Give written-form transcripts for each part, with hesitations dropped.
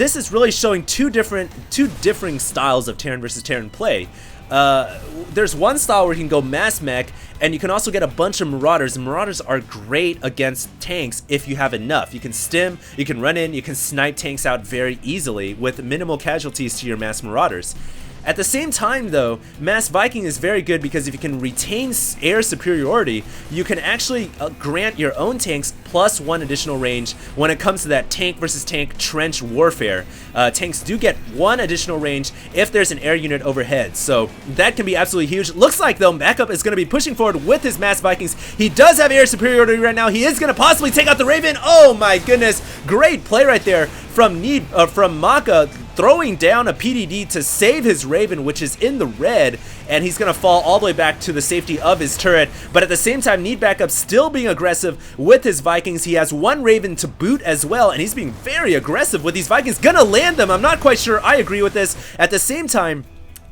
this is really showing two differing styles of Terran versus Terran play. There's one style where you can go mass mech, and you can also get a bunch of Marauders, and Marauders are great against tanks if you have enough. You can stim, you can run in, you can snipe tanks out very easily with minimal casualties to your mass Marauders. At the same time though, Mass Viking is very good because if you can retain air superiority, you can actually grant your own tanks +1 additional range when it comes to that tank versus tank trench warfare. Tanks do get 1 additional range if there's an air unit overhead, so that can be absolutely huge. Looks like though Backup is going to be pushing forward with his Mass Vikings. He does have air superiority right now. He is going to possibly take out the Raven. Oh my goodness, great play right there from Maka, throwing down a PDD to save his Raven, which is in the red, and he's going to fall all the way back to the safety of his turret. But at the same time, NeedBackup still being aggressive with his Vikings. He has 1 Raven to boot as well, and he's being very aggressive with these Vikings. Gonna land them. I'm not quite sure I agree with this. At the same time,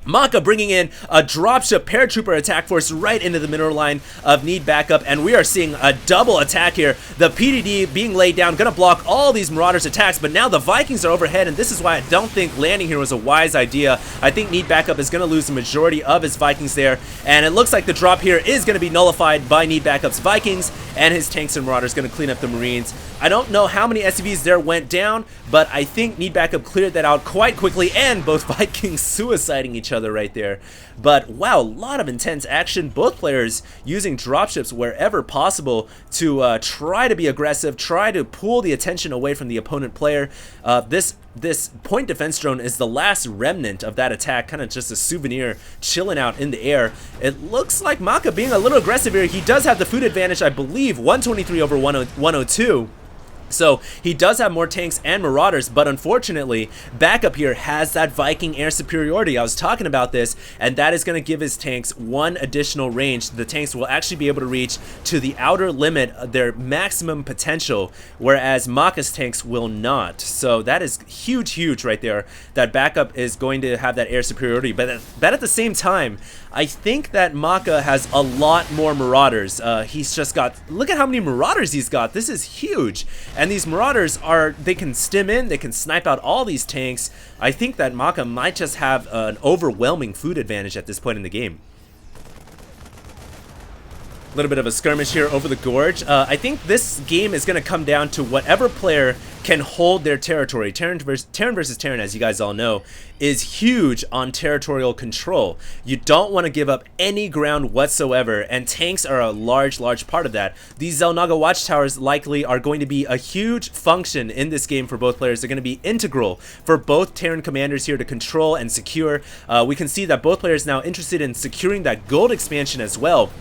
Maka bringing in a dropship paratrooper attack force right into the middle line of NeedBackup, and we are seeing a double attack here. The PDD being laid down, gonna block all these Marauders attacks, but now the Vikings are overhead, and this is why I don't think landing here was a wise idea. I think NeedBackup is gonna lose the majority of his Vikings there, and it looks like the drop here is gonna be nullified by NeedBackup's Vikings, and his tanks and Marauders gonna clean up the Marines. I don't know how many SCVs there went down, but I think NeedBackup cleared that out quite quickly, and both Vikings suiciding each other right there. But wow, a lot of intense action. Both players using dropships wherever possible to try to be aggressive, try to pull the attention away from the opponent player. This point defense drone is the last remnant of that attack, kind of just a souvenir chilling out in the air. It looks like Maka being a little aggressive here. He does have the food advantage, I believe, 123 over 102. So he does have more tanks and Marauders, but unfortunately, Backup here has that Viking air superiority. I was talking about this, and that is going to give his tanks 1 additional range. The tanks will actually be able to reach to the outer limit of their maximum potential, whereas Maka's tanks will not. So that is huge right there, that Backup is going to have that air superiority. But at the same time, I think that Maka has a lot more Marauders. He's just got, look at how many Marauders he's got. This is huge. And these Marauders they can stim in, they can snipe out all these tanks. I think that Maka might just have an overwhelming food advantage at this point in the game. A little bit of a skirmish here over the gorge. I think this game is going to come down to whatever player can hold their territory. Terran versus Terran, as you guys all know, is huge on territorial control. You don't want to give up any ground whatsoever, and tanks are a large part of that. These Xel'Naga watchtowers likely are going to be a huge function in this game for both players. They're going to be integral for both Terran commanders here to control and secure. We can see that both players now interested in securing that gold expansion as well.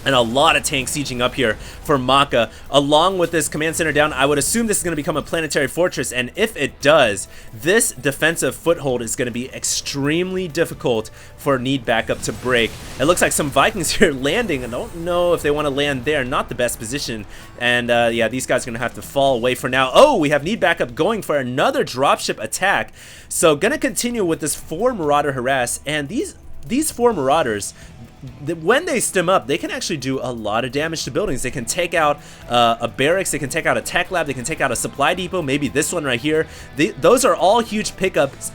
And a lot of tanks sieging up here for Maka. Along with this command center down, I would assume this is going to become a planetary fortress, and if it does, this defensive foothold is going to be extremely difficult for NeedBackup to break. It looks like some Vikings here landing. I don't know if they want to land there. Not the best position. And yeah, these guys are going to have to fall away for now. Oh, we have NeedBackup going for another dropship attack. So going to continue with this 4 Marauder harass, and these 4 Marauders, when they stim up, they can actually do a lot of damage to buildings. They can take out a barracks, they can take out a tech lab, they can take out a supply depot, maybe this one right here. Those are all huge pickups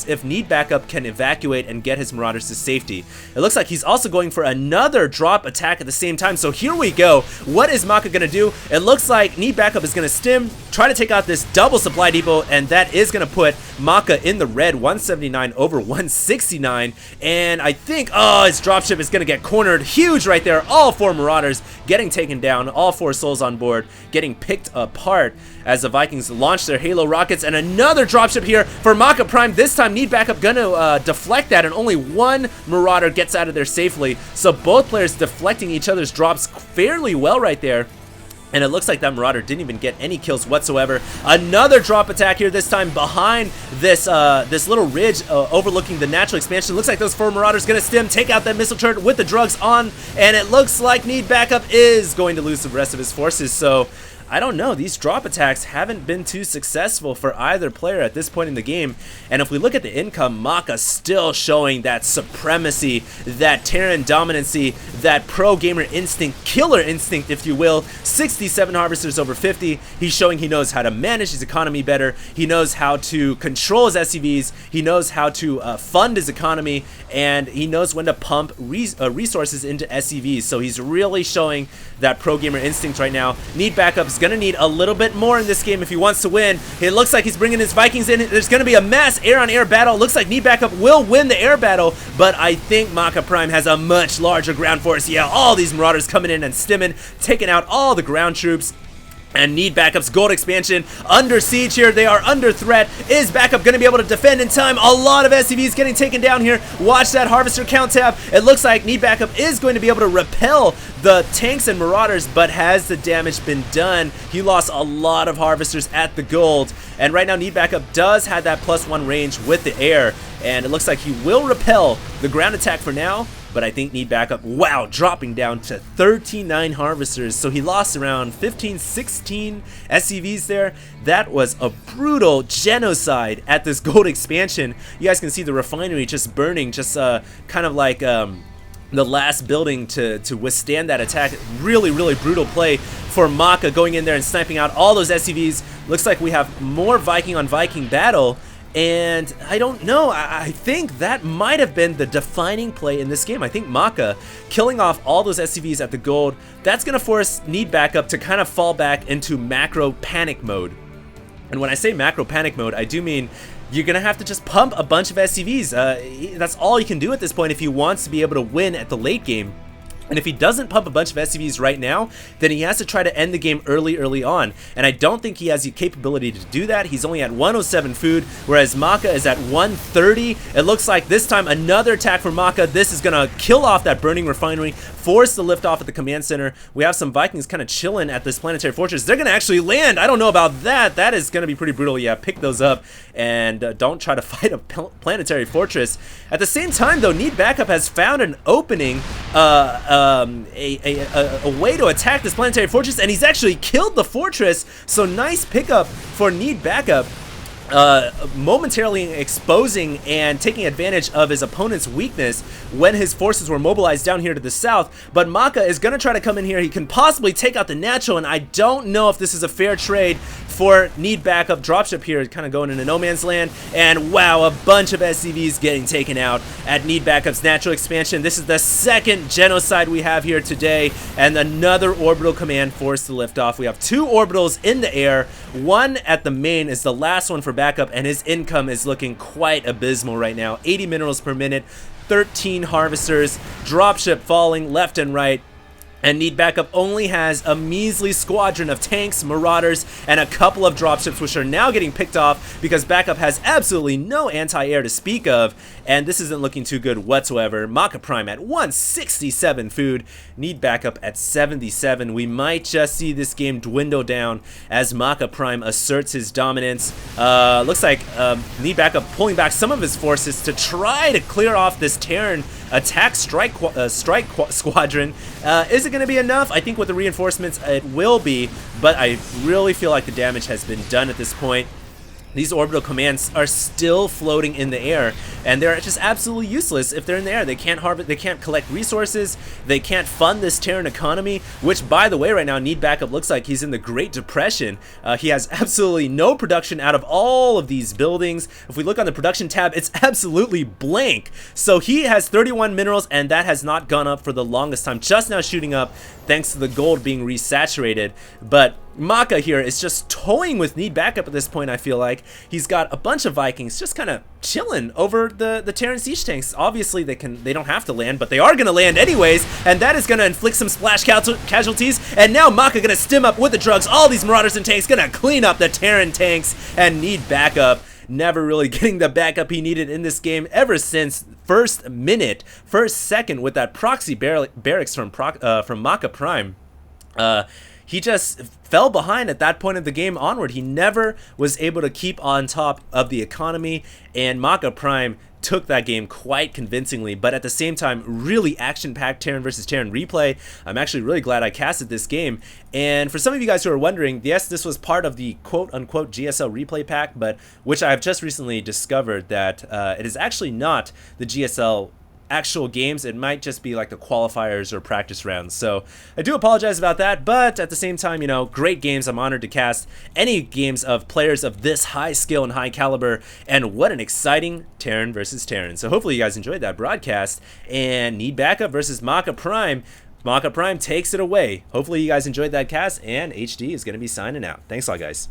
if NeedBackup can evacuate and get his Marauders to safety. It looks like he's also going for another drop attack at the same time. So here we go. What is Maka going to do? It looks like NeedBackup is going to stim, try to take out this double supply depot, and that is going to put Maka in the red, 179 over 169. And I think, oh, his dropship is going to get cornered. Huge right there. All 4 Marauders getting taken down. All 4 souls on board getting picked apart as the Vikings launch their Halo rockets. And another dropship here for Maka.Prime. This time NeedBackup gonna deflect that, and only 1 Marauder gets out of there safely. So both players deflecting each other's drops fairly well right there. And it looks like that Marauder didn't even get any kills whatsoever. Another drop attack here, this time behind this this little ridge overlooking the natural expansion. Looks like those 4 Marauders gonna stim, take out that missile turret with the drugs on, and it looks like NeedBackup is going to lose the rest of his forces. So I don't know, these drop attacks haven't been too successful for either player at this point in the game. And if we look at the income, Maka still showing that supremacy, that Terran dominancy, that pro gamer instinct, killer instinct if you will. 67 harvesters over 50. He's showing he knows how to manage his economy better. He knows how to control his SCVs. He knows how to fund his economy, and he knows when to pump resources into SCVs. So he's really showing that pro gamer instinct right now. NeedBackup is gonna need a little bit more in this game if he wants to win. It looks like he's bringing his Vikings in. There's gonna be a mass air-on-air battle. It looks like NeedBackup will win the air battle, but I think Maka.Prime has a much larger ground force. Yeah, all these Marauders coming in and stimming, taking out all the ground troops. And NeedBackup's gold expansion under siege here. They are under threat. Is Backup going to be able to defend in time? A lot of SCVs getting taken down here. Watch that harvester count tab. It looks like NeedBackup is going to be able to repel the tanks and Marauders, but has the damage been done? He lost a lot of harvesters at the gold. And right now NeedBackup does have that +1 range with the air. And it looks like he will repel the ground attack for now. But I think NeedBackup, wow, dropping down to 39 harvesters. So he lost around 15, 16 SCVs there. That was a brutal genocide at this gold expansion. You guys can see the refinery just burning, just kind of like the last building to withstand that attack. Really, really brutal play for Maka, going in there and sniping out all those SCVs. Looks like we have more Viking on Viking battle. And I don't know, I think that might have been the defining play in this game. I think Maka killing off all those SCVs at the gold, that's going to force NeedBackup to kind of fall back into macro panic mode. And when I say macro panic mode, I do mean you're going to have to just pump a bunch of SCVs. That's all you can do at this point if he wants to be able to win at the late game. And if he doesn't pump a bunch of SCVs right now, then he has to try to end the game early on. And I don't think he has the capability to do that. He's only at 107 food, whereas Maka is at 130. It looks like this time another attack for Maka. This is going to kill off that burning refinery, force the lift off at the command center. We have some Vikings kind of chilling at this planetary fortress. They're going to actually land. I don't know about that. That is going to be pretty brutal. Yeah, pick those up and don't try to fight a planetary fortress. At the same time, though, NeedBackup has found an opening, a way to attack this planetary fortress, and he's actually killed the fortress. So nice pickup for NeedBackup, momentarily exposing and taking advantage of his opponent's weakness when his forces were mobilized down here to the south. But Maka is going to try to come in here. He can possibly take out the natural, and I don't know if this is a fair trade for NeedBackup. Dropship here, kind of going into no man's land, and wow, a bunch of SCVs getting taken out at NeedBackup's natural expansion. This is the second genocide we have here today, and another orbital command forced to lift off. We have 2 orbitals in the air. One at the main is the last one for Backup, and his income is looking quite abysmal right now. 80 minerals per minute, 13 harvesters, dropship falling left and right. And NeedBackup only has a measly squadron of tanks, Marauders, and a couple of dropships, which are now getting picked off because Backup has absolutely no anti-air to speak of, and this isn't looking too good whatsoever. Maka.Prime at 167 food, NeedBackup at 77. We might just see this game dwindle down as Maka.Prime asserts his dominance. Looks like NeedBackup pulling back some of his forces to try to clear off this Terran attack strike squadron. Is it going to be enough? I think with the reinforcements it will be, but I really feel like the damage has been done at this point. These orbital commands are still floating in the air, and they're just absolutely useless if they're in the air. They can't harvest, they can't collect resources, they can't fund this Terran economy, which, by the way, right now NeedBackup looks like he's in the Great Depression. He has absolutely no production out of all of these buildings. If we look on the production tab, it's absolutely blank. So he has 31 minerals, and that has not gone up for the longest time, just now shooting up thanks to the gold being resaturated. But Maka here is just toying with NeedBackup at this point. I feel like he's got a bunch of Vikings just kind of chilling over the Terran siege tanks. Obviously they don't have to land, but they are going to land anyways, and that is going to inflict some splash casualties. And now Maka going to stim up with the drugs. All these Marauders and tanks going to clean up the Terran tanks, and NeedBackup never really getting the backup he needed in this game ever since first second with that proxy barracks from Maka.Prime. He just fell behind at that point of the game onward. He never was able to keep on top of the economy, and Maka.Prime took that game quite convincingly, but at the same time, really action-packed Terran versus Terran replay. I'm actually really glad I casted this game. And for some of you guys who are wondering, yes, this was part of the quote-unquote GSL replay pack, but which I have just recently discovered that it is actually not the GSL actual games. It might just be like the qualifiers or practice rounds. So I do apologize about that, but at the same time, you know, great games. I'm honored to cast any games of players of this high skill and high caliber, and what an exciting Terran versus Terran. So hopefully you guys enjoyed that broadcast. And NeedBBackup versus Maka.Prime. Maka.Prime takes it away. Hopefully you guys enjoyed that cast, and HD is going to be signing out. Thanks a lot, guys.